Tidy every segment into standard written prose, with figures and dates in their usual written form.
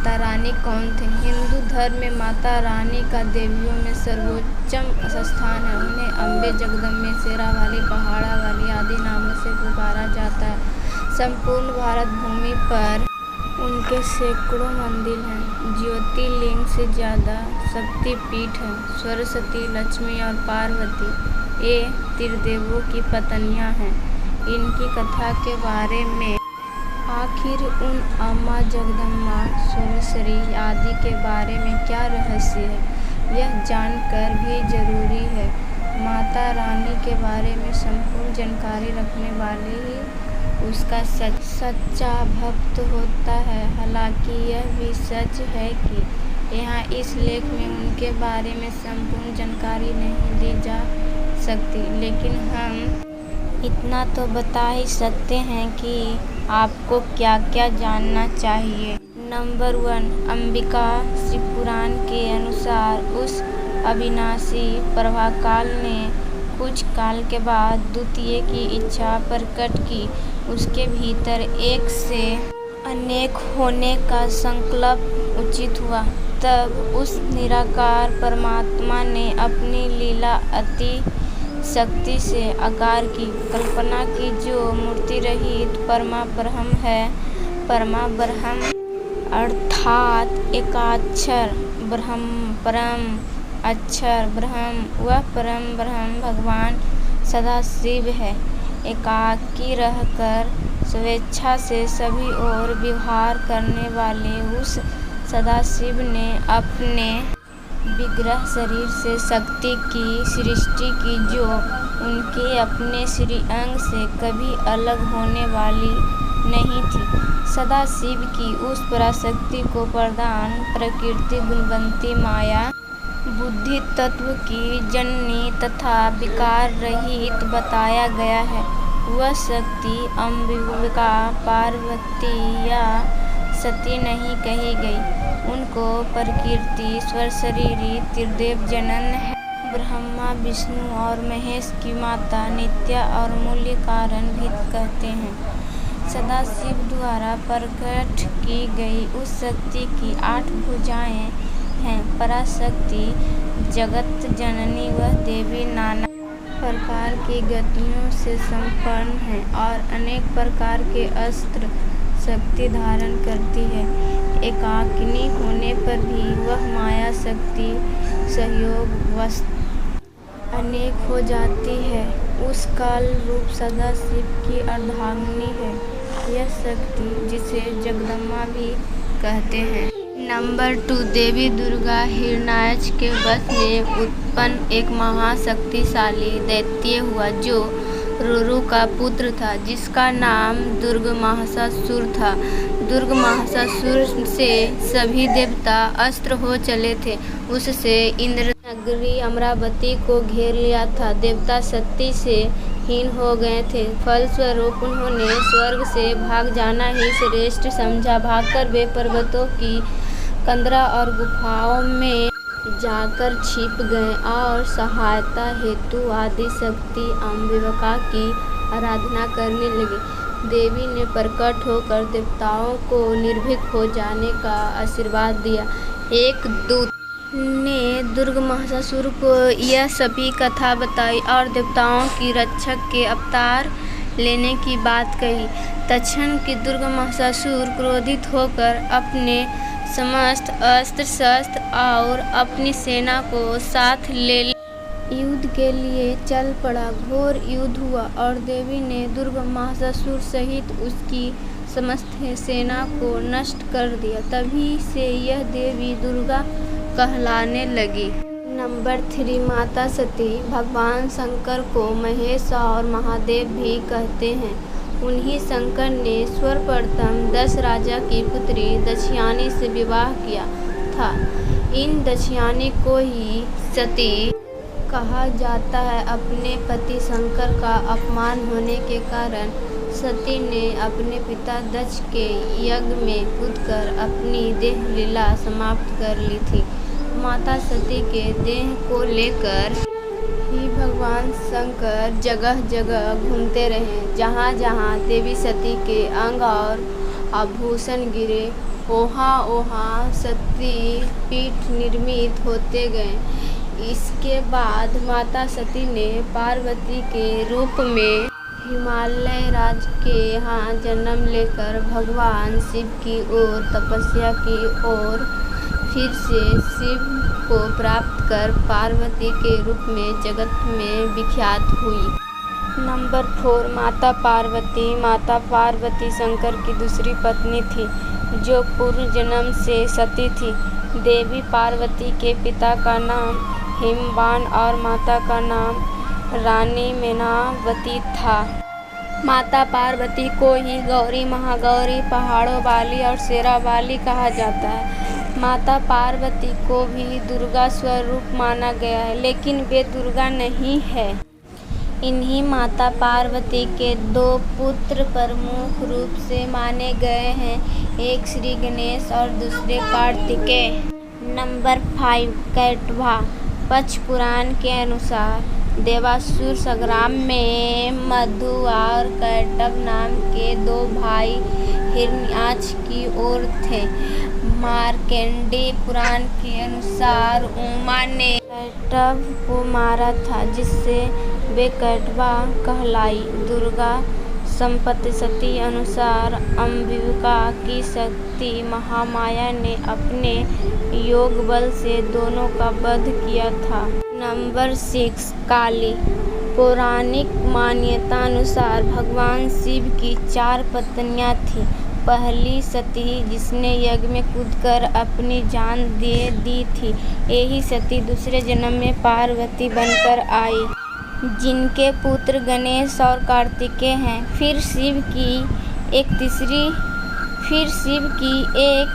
माता रानी कौन थे? हिंदू धर्म में माता रानी का देवियों में सर्वोच्चम स्थान है। उन्हें अम्बे, जगदम्बे, शेरावाली, पहाड़ा वाली आदि नामों से पुकारा जाता है। संपूर्ण भारत भूमि पर उनके सैकड़ों मंदिर हैं। ज्योतिर्लिंग से ज़्यादा शक्तिपीठ हैं। सरस्वती, लक्ष्मी और पार्वती ये त्रिदेवों की पत्नियां हैं। इनकी कथा के बारे में आखिर उन अम्मा, जगदम्बा, सुरेश्वरी आदि के बारे में क्या रहस्य है, यह जानकर भी जरूरी है। माता रानी के बारे में संपूर्ण जानकारी रखने वाले ही उसका सच्चा भक्त होता है। हालांकि यह भी सच है कि यहाँ इस लेख में उनके बारे में संपूर्ण जानकारी नहीं दी जा सकती, लेकिन हम इतना तो बता ही सकते हैं कि आपको क्या क्या जानना चाहिए। नंबर 1, अंबिका शिवपुराण के अनुसार उस अविनाशी प्रभाकाल ने कुछ काल के बाद द्वितीय की इच्छा प्रकट की। उसके भीतर एक से अनेक होने का संकल्प उचित हुआ। तब उस निराकार परमात्मा ने अपनी लीला अति शक्ति से आकार की कल्पना की, जो मूर्ति रहित परमाब्रह्म है। परमाब्रह्म अर्थात एकाक्षर ब्रह्म, परम अक्षर ब्रह्म, वह परम ब्रह्म भगवान सदाशिव है। एकाकी रहकर स्वेच्छा से सभी ओर व्यवहार करने वाले उस सदाशिव ने अपने विग्रह शरीर से शक्ति की सृष्टि की, जो उनके अपने श्रीअंग से कभी अलग होने वाली नहीं थी। सदाशिव की उस पराशक्ति को प्रधान प्रकृति गुणवंती माया बुद्धि तत्व की जननी तथा विकार रहित बताया गया है। वह शक्ति अंबिका, पार्वती या सती नहीं कही गई। उनको प्रकृति, स्वशरीरी त्रिदेव जनन है। ब्रह्मा, विष्णु और महेश की माता, नित्या और मूल्य कारण भी कहते हैं। सदाशिव द्वारा प्रकट की गई उस शक्ति की 8 भुजाएं हैं। पराशक्ति जगत जननी वह देवी नाना प्रकार की गतियों से संपन्न है और अनेक प्रकार के अस्त्र शक्ति धारण करती है। एकाकिनी होने पर भी वह माया शक्ति सहयोगवश अनेक हो जाती है। उस काल रूप सदाशिव की अर्धांगिनी है। यह शक्ति जिसे जगदम्बा भी कहते हैं। नंबर 2, देवी दुर्गा हिरण्याक्ष के वश में उत्पन्न एक महाशक्तिशाली दैत्य हुआ, जो रुरु का पुत्र था, जिसका नाम दुर्गमाहिषासुर था। दुर्गमाहिषासुर से सभी देवता अस्त्र हो चले थे। उससे इंद्र नगरी अमरावती को घेर लिया था। देवता शक्ति से हीन हो गए थे। फलस्वरूप उन्होंने स्वर्ग से भाग जाना ही श्रेष्ठ समझा। भागकर वे पर्वतों की कंदरा और गुफाओं में जाकर छिप गए और सहायता हेतु आदि शक्ति अंबिका की आराधना करने लगे। देवी ने प्रकट होकर देवताओं को निर्भीक हो जाने का आशीर्वाद दिया। एक दूत ने दुर्गमाहिषासुर को यह सभी कथा बताई और देवताओं की रक्षक के अवतार लेने की बात कही। तत्क्षण की दुर्गमाहिषासुर क्रोधित होकर अपने समस्त अस्त्र शस्त्र और अपनी सेना को साथ ले युद्ध के लिए चल पड़ा। घोर युद्ध हुआ और देवी ने दुर्गमाहिषासुर सहित उसकी समस्त सेना को नष्ट कर दिया। तभी से यह देवी दुर्गा कहलाने लगी। नंबर 3, माता सती। भगवान शंकर को महेश और महादेव भी कहते हैं। उन्हीं शंकर ने सर्वप्रथम 10 राजा की पुत्री दक्षयानी से विवाह किया था। इन दक्षयानी को ही सती कहा जाता है। अपने पति शंकर का अपमान होने के कारण सती ने अपने पिता दक्ष के यज्ञ में कूदकर अपनी देह लीला समाप्त कर ली थी। माता सती के देह को लेकर ही भगवान शंकर जगह जगह घूमते रहे। जहाँ जहाँ देवी सती के अंग और आभूषण गिरे ओहा ओहा सती पीठ निर्मित होते गए। इसके बाद माता सती ने पार्वती के रूप में हिमालय राज्य के यहाँ जन्म लेकर भगवान शिव की ओर तपस्या की और फिर से शिव को प्राप्त कर पार्वती के रूप में जगत में विख्यात हुई। नंबर 4 माता पार्वती। माता पार्वती शंकर की दूसरी पत्नी थी जो पूर्व जन्म से सती थी। देवी पार्वती के पिता का नाम हिमवान और माता का नाम रानी मेनावती था। माता पार्वती को ही गौरी, महागौरी, पहाड़ों वाली और शेरा वाली कहा जाता है। माता पार्वती को भी दुर्गा स्वरूप माना गया है, लेकिन वे दुर्गा नहीं है। इन्हीं माता पार्वती के 2 पुत्र प्रमुख रूप से माने गए हैं, एक श्री गणेश और दूसरे कार्तिकेय। नंबर 5 कैटभा। पद्म पुराण के अनुसार देवासुर संग्राम में मधु और कैटभ नाम के 2 भाई हिरण्याक्ष की ओर थे। मार्कंडेय पुराण के अनुसार उमा ने कैटभ को मारा था, जिससे वे कैटभा कहलाई। दुर्गा सप्तशती अनुसार अंबिका की शक्ति महामाया ने अपने योग बल से दोनों का वध किया था। नंबर 6 काली। पौराणिक मान्यता अनुसार भगवान शिव की 4 पत्नियां थीं। पहली सती, जिसने यज्ञ में कूदकर अपनी जान दे दी थी। यही सती दूसरे जन्म में पार्वती बनकर आई, जिनके पुत्र गणेश और कार्तिकेय हैं। फिर शिव की एक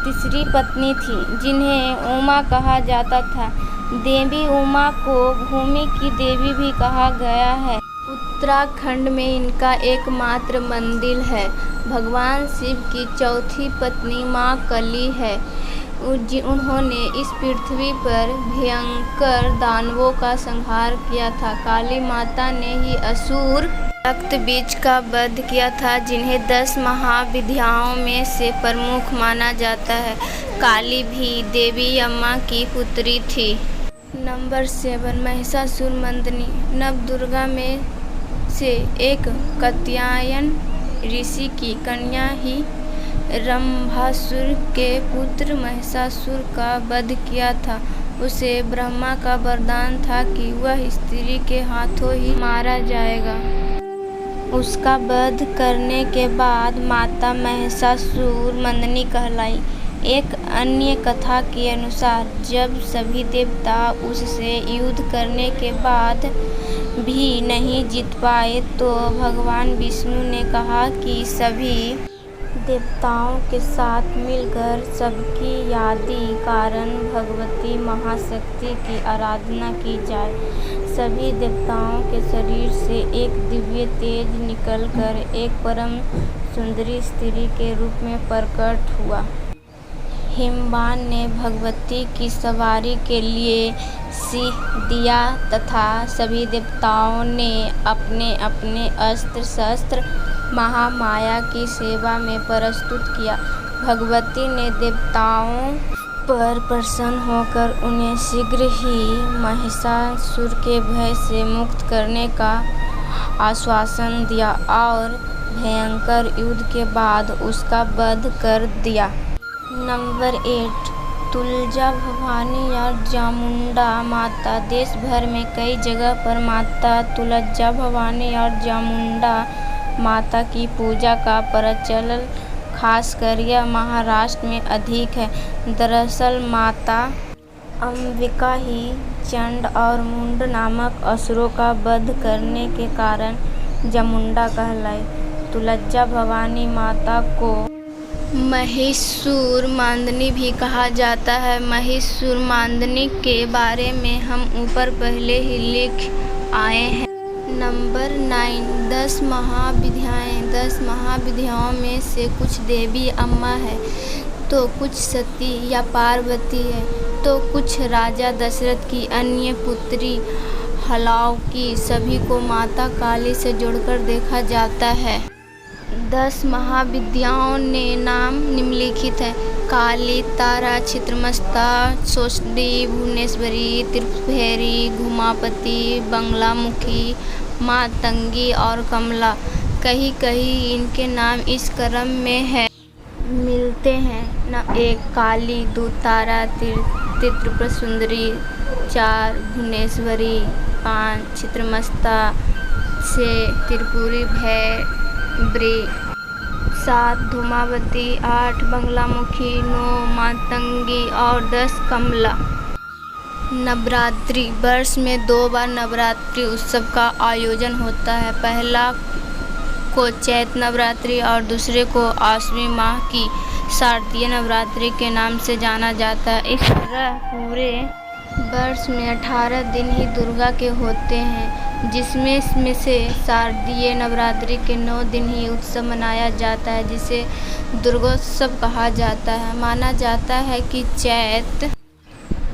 तीसरी पत्नी थी, जिन्हें उमा कहा जाता था। देवी उमा को भूमि की देवी भी कहा गया है। उत्तराखंड में इनका एकमात्र मंदिर है। भगवान शिव की चौथी पत्नी माँ कली है। उन्होंने इस पृथ्वी पर भयंकर दानवों का संहार किया था। काली माता ने ही असुर रक्त बीज का वध किया था, जिन्हें 10 महाविद्याओं में से प्रमुख माना जाता है। काली भी देवी अम्मा की पुत्री थी। नंबर 7 महिषासुरमर्दिनी। नवदुर्गा में से एक कात्यायन ऋषि की कन्या ही रंभासुर के पुत्र महिषासुर का वध किया था। उसे ब्रह्मा का वरदान था कि वह स्त्री के हाथों ही मारा जाएगा। उसका वध करने के बाद माता महिषासुरमर्दिनी कहलाई। एक अन्य कथा के अनुसार जब सभी देवता उससे युद्ध करने के बाद भी नहीं जीत पाए, तो भगवान विष्णु ने कहा कि सभी देवताओं के साथ मिलकर सबकी यादी कारण भगवती महाशक्ति की आराधना की जाए। सभी देवताओं के शरीर से एक दिव्य तेज निकलकर एक परम सुंदरी स्त्री के रूप में प्रकट हुआ। हिमवान ने भगवती की सवारी के लिए सिंह दिया तथा सभी देवताओं ने अपने अपने अस्त्र शस्त्र महामाया की सेवा में प्रस्तुत किया। भगवती ने देवताओं पर प्रसन्न होकर उन्हें शीघ्र ही महिषासुर के भय से मुक्त करने का आश्वासन दिया और भयंकर युद्ध के बाद उसका वध कर दिया। नंबर 8 तुलजा भवानी या चामुंडा माता। देश भर में कई जगह पर माता तुलजा भवानी और चामुंडा माता की पूजा का प्रचलन खासकर यह महाराष्ट्र में अधिक है। दरअसल माता अंबिका ही चंड और मुंड नामक असुरों का वध करने के कारण चामुंडा कहलाई। तुलजा भवानी माता को महिषासुरमर्दिनी भी कहा जाता है। महिषासुरमर्दिनी के बारे में हम ऊपर पहले ही लिख आए हैं। नंबर 9 10 महाविद्याएँ। 10 महाविद्याओं में से कुछ देवी अम्मा है, तो कुछ सती या पार्वती है, तो कुछ राजा दशरथ की अन्य पुत्री हलाओं की। सभी को माता काली से जोड़कर देखा जाता है। 10 महाविद्याओं ने नाम निम्नलिखित है। काली, तारा, छित्रमस्ता, सौष्ठी, भुवनेश्वरी, त्रिपुरेश्वरी, घुमावती, बगलामुखी, मातंगी और कमला। कहीं कहीं इनके नाम इस क्रम में मिलते हैं 1 काली, 2 तारा, 3 त्रिपुरसुंदरी, 4 भुवनेश्वरी, 5 छित्रमस्ता, 6 त्रिपुरी भैरवी, 7 धूमावती, 8 बगलामुखी, 9 मातंगी और 10 कमला। नवरात्रि। वर्ष में 2 बार नवरात्रि उत्सव का आयोजन होता है। पहला को चैत्र नवरात्रि और दूसरे को आश्विन माह की शारदीय नवरात्रि के नाम से जाना जाता है। इस तरह पूरे वर्ष में 18 दिन ही दुर्गा के होते हैं, जिसमें से शारदीय नवरात्रि के 9 दिन ही उत्सव मनाया जाता है, जिसे दुर्गोत्सव कहा जाता है। माना जाता है कि चैत्र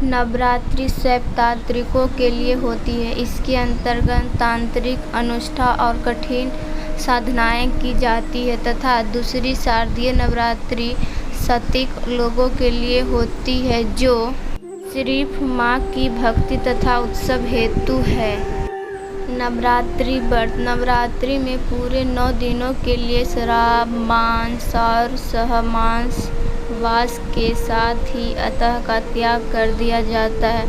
नवरात्रि शैवतांत्रिकों के लिए होती है। इसके अंतर्गत तांत्रिक अनुष्ठान और कठिन साधनाएं की जाती है तथा दूसरी शारदीय नवरात्रि सात्विक लोगों के लिए होती है, जो सिर्फ मां की भक्ति तथा उत्सव हेतु है। नवरात्रि व्रत। नवरात्रि में पूरे 9 दिनों के लिए शराब, मांस और सहमांस वास के साथ ही अतः का त्याग कर दिया जाता है।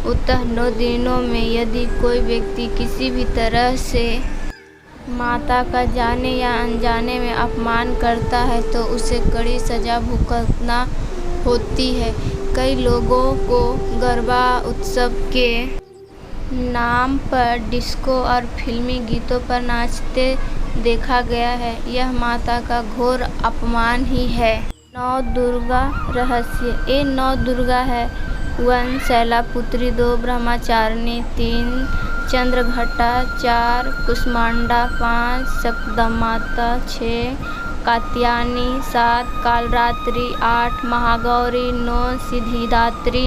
अतः 9 दिनों में यदि कोई व्यक्ति किसी भी तरह से माता का जाने या अनजाने में अपमान करता है तो उसे कड़ी सजा भुगतना होती है। कई लोगों को गरबा उत्सव के नाम पर डिस्को और फिल्मी गीतों पर नाचते देखा गया है। यह माता का घोर अपमान ही है। 9 दुर्गा रहस्य। ये 9 दुर्गा है 1 शैलपुत्री, 2 ब्रह्मचारिणी, 3 चंद्रघटा, 4 कुष्मांडा, 5 सकदमाता, 6 कात्यायनी, 7 कालरात्रि, 8 महागौरी, 9 सिद्धिदात्री।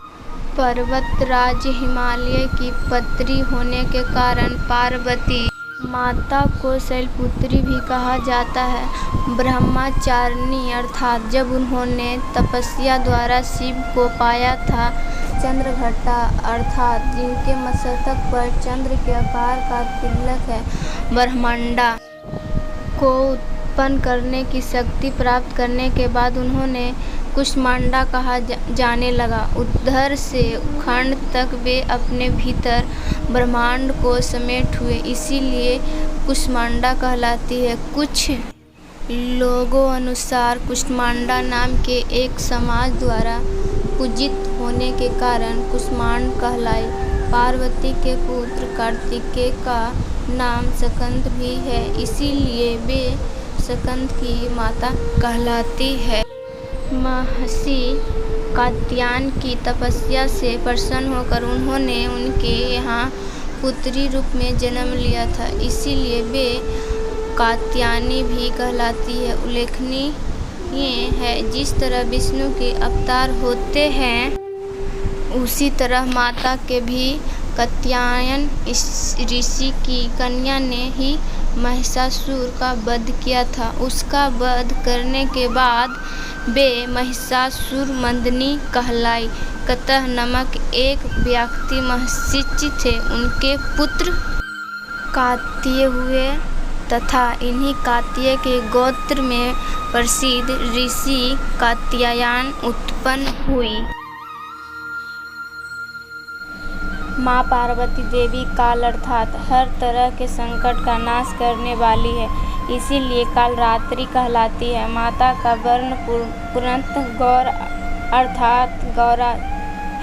पर्वतराज हिमालय की पत्री होने के कारण पार्वती माता को शैलपुत्री भी कहा जाता है। ब्रह्मचारिणी अर्थात जब उन्होंने तपस्या द्वारा शिव को पाया था। चंद्रघटा अर्थात जिनके मस्तक पर चंद्र के आकार का तिलक है। ब्रह्मांडा को उत्पन्न करने की शक्ति प्राप्त करने के बाद उन्होंने कुष्मांडा कहा जाने लगा। उधर से खंड तक वे अपने भीतर ब्रह्मांड को समेट हुए, इसीलिए कुष्मांडा कहलाती है। कुछ लोगों अनुसार कुष्मांडा नाम के एक समाज द्वारा पूजित होने के कारण कुष्मांड कहलाई। पार्वती के पुत्र कार्तिकेय का नाम स्कंद भी है, इसीलिए वे स्कंद की माता कहलाती है। महर्षि कात्यायन की तपस्या से प्रसन्न होकर उन्होंने उनके यहाँ पुत्री रूप में जन्म लिया था, इसीलिए वे कात्यायनी भी कहलाती है। उल्लेखनीय है जिस तरह विष्णु के अवतार होते हैं उसी तरह माता के भी कात्यायन ऋषि की कन्या ने ही महिषासुर का वध किया था। उसका वध करने के बाद वे महिषासुर मर्दिनी कहलाई। कतः नामक एक व्यक्ति महर्षि थे, उनके पुत्र कात्याय हुए तथा इन्हीं कात्याय के गोत्र में प्रसिद्ध ऋषि कात्यायन उत्पन्न हुई। माँ पार्वती देवी काल अर्थात हर तरह के संकट का नाश करने वाली है, इसीलिए कालरात्रि कहलाती है। माता का वर्ण पूर्णतः गौर अर्थात गौरा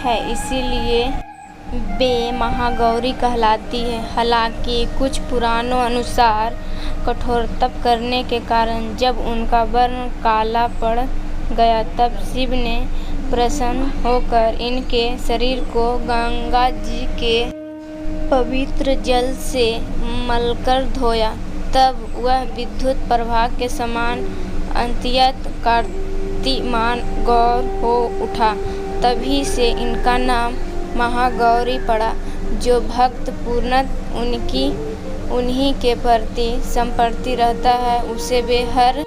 है, इसीलिए वे महागौरी कहलाती है। हालांकि कुछ पुराणों अनुसार कठोर तप करने के कारण जब उनका वर्ण काला पड़ गया तब शिव ने प्रसन्न होकर इनके शरीर को गंगा जी के पवित्र जल से मलकर धोया। तब वह विद्युत प्रवाह के समान अत्यंत कांतिमान गौर हो उठा। तभी से इनका नाम महागौरी पड़ा। जो भक्त पूर्णतः उन्हीं के प्रति समर्पित रहता है उसे वे हर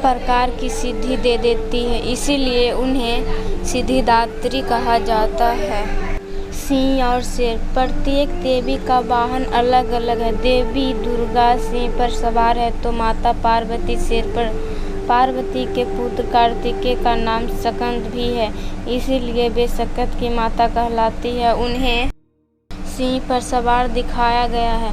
प्रकार की सिद्धि दे देती है, इसीलिए उन्हें सिद्धिदात्री कहा जाता है। सिंह और शेर, प्रत्येक देवी का वाहन अलग अलग है। देवी दुर्गा सिंह पर सवार है तो माता पार्वती शेर पर। पार्वती के पुत्र कार्तिकेय का नाम स्कंद भी है, इसीलिए वे स्कंद की माता कहलाती है। उन्हें सिंह पर सवार दिखाया गया है।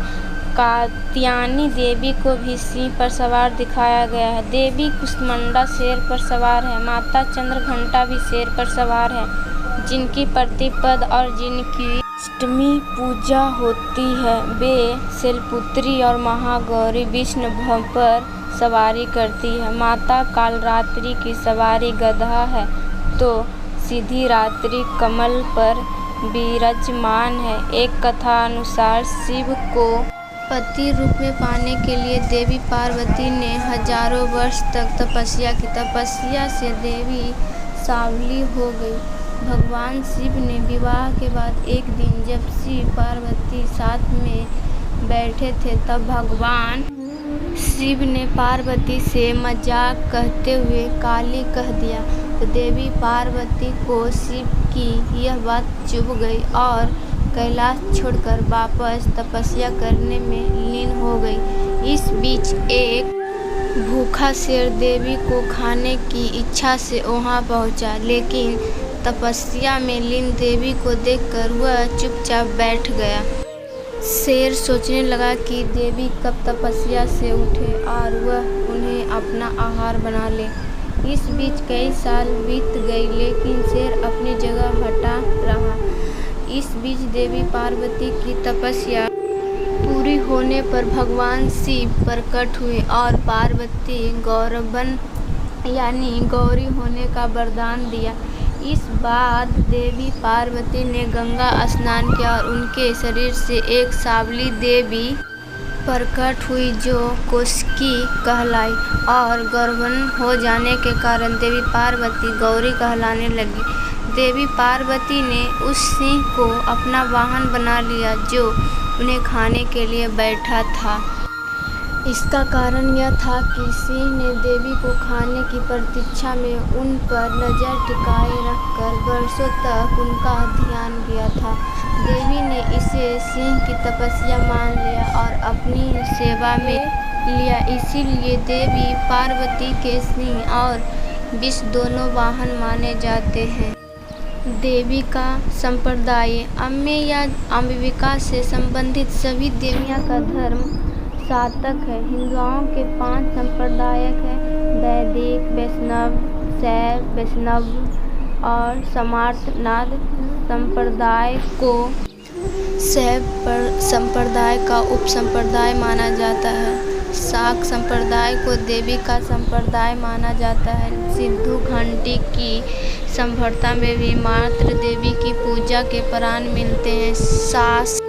कात्यायनी देवी को भी सिंह पर सवार दिखाया गया है। देवी कुष्मांडा शेर पर सवार है। माता चंद्रघंटा भी शेर पर सवार है। जिनकी प्रतिपद और जिनकी अष्टमी पूजा होती है, वे शैलपुत्री और महागौरी विष्णु भव पर सवारी करती है। माता कालरात्रि की सवारी गधा है तो सिद्धिदात्री कमल पर विराजमान है। एक कथा अनुसार शिव को पति रूप में पाने के लिए देवी पार्वती ने हजारों वर्ष तक तपस्या की। तपस्या से देवी सांवली हो गई। भगवान शिव ने विवाह के बाद एक दिन जब शिव पार्वती साथ में बैठे थे, तब भगवान शिव ने पार्वती से मजाक कहते हुए काली कह दिया, तो देवी पार्वती को शिव की यह बात चुभ गई और कैलाश छोड़कर वापस तपस्या करने में लीन हो गई। इस बीच एक भूखा शेर देवी को खाने की इच्छा से वहां पहुंचा, लेकिन तपस्या में लीन देवी को देखकर वह चुपचाप बैठ गया। शेर सोचने लगा कि देवी कब तपस्या से उठे और वह उन्हें अपना आहार बना ले। इस बीच कई साल बीत गए, लेकिन शेर अपनी जगह हटा रहा। इस बीच देवी पार्वती की तपस्या पूरी होने पर भगवान शिव प्रकट हुए और पार्वती गौरवन यानी गौरी होने का वरदान दिया। इस बाद देवी पार्वती ने गंगा स्नान किया और उनके शरीर से एक सांवली देवी प्रकट हुई जो कौशिकी कहलाई और गौरवन हो जाने के कारण देवी पार्वती गौरी कहलाने लगी। देवी पार्वती ने उस सिंह को अपना वाहन बना लिया जो उन्हें खाने के लिए बैठा था। इसका कारण यह था कि सिंह ने देवी को खाने की प्रतीक्षा में उन पर नज़र टिकाए रखकर वर्षों तक उनका ध्यान किया था। देवी ने इसे सिंह की तपस्या मान लिया और अपनी सेवा में लिया। इसीलिए देवी पार्वती के सिंह और विष दोनों वाहन माने जाते हैं। देवी का संप्रदाय अम्बे या अंबिका से संबंधित सभी देवियों का धर्म सातक है। हिंदुओं के 5 संप्रदाय हैं: वैदिक, वैष्णव, शैव, वैष्णव और स्मार्तनाथ संप्रदाय को शैव संप्रदाय का उपसंप्रदाय माना जाता है। शाक्त संप्रदाय को देवी का संप्रदाय माना जाता है। सिंधु घाटी की सभ्यता में भी मातृ देवी की पूजा के प्राण मिलते हैं। शाक्त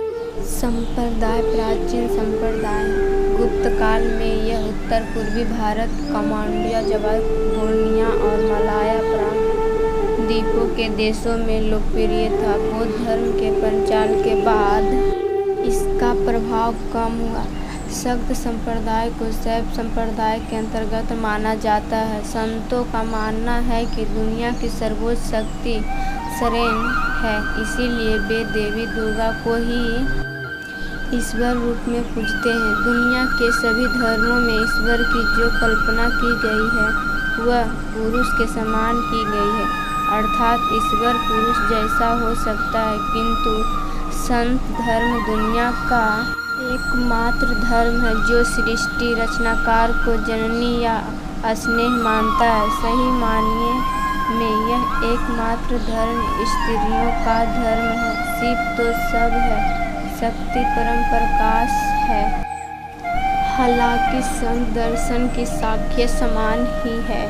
संप्रदाय प्राचीन संप्रदाय है। गुप्त काल में यह उत्तर पूर्वी भारत, कम्बोडिया, जावा, बोर्नियो और मलाया प्रांत द्वीपों के देशों में लोकप्रिय था। बौद्ध धर्म के प्रचार के बाद इसका प्रभाव कम हुआ। शाक्त संप्रदाय को शैव संप्रदाय के अंतर्गत माना जाता है। संतों का मानना है कि दुनिया की सर्वोच्च शक्ति शरण है, इसीलिए वे देवी दुर्गा को ही ईश्वर रूप में पूजते हैं। दुनिया के सभी धर्मों में ईश्वर की जो कल्पना की गई है वह पुरुष के समान की गई है, अर्थात ईश्वर पुरुष जैसा हो सकता है, किंतु संत धर्म दुनिया का एकमात्र धर्म है जो सृष्टि रचनाकार को जननी या स्नेह मानता है। सही मायने में यह एकमात्र धर्म स्त्रियों का धर्म है। शिव तो सब है, शक्ति परम प्रकाश है। हालांकि संत दर्शन की साक्ष्य समान ही है।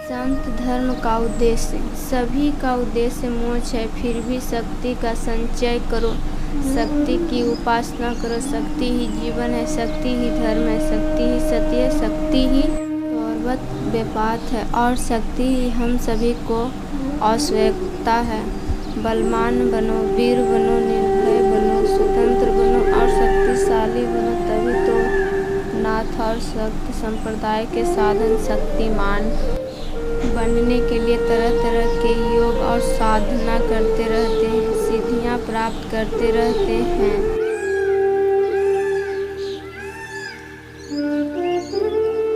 संत धर्म का उद्देश्य सभी का उद्देश्य मोक्ष है, फिर भी शक्ति का संचय करो, शक्ति की उपासना करो। शक्ति ही जीवन है, शक्ति ही धर्म है, शक्ति ही सत्य है, शक्ति ही सर्वत व्यापक है और शक्ति ही हम सभी को आवश्यकता है। बलवान बनो, वीर बनो, निर्भय बनो, स्वतंत्र बनो और शक्तिशाली बनो, तभी तो नाथ और शक्त संप्रदाय के साधक शक्तिमान बनने के लिए तरह तरह के योग और साधना करते रहते हैं, सिद्धियां प्राप्त करते रहते हैं।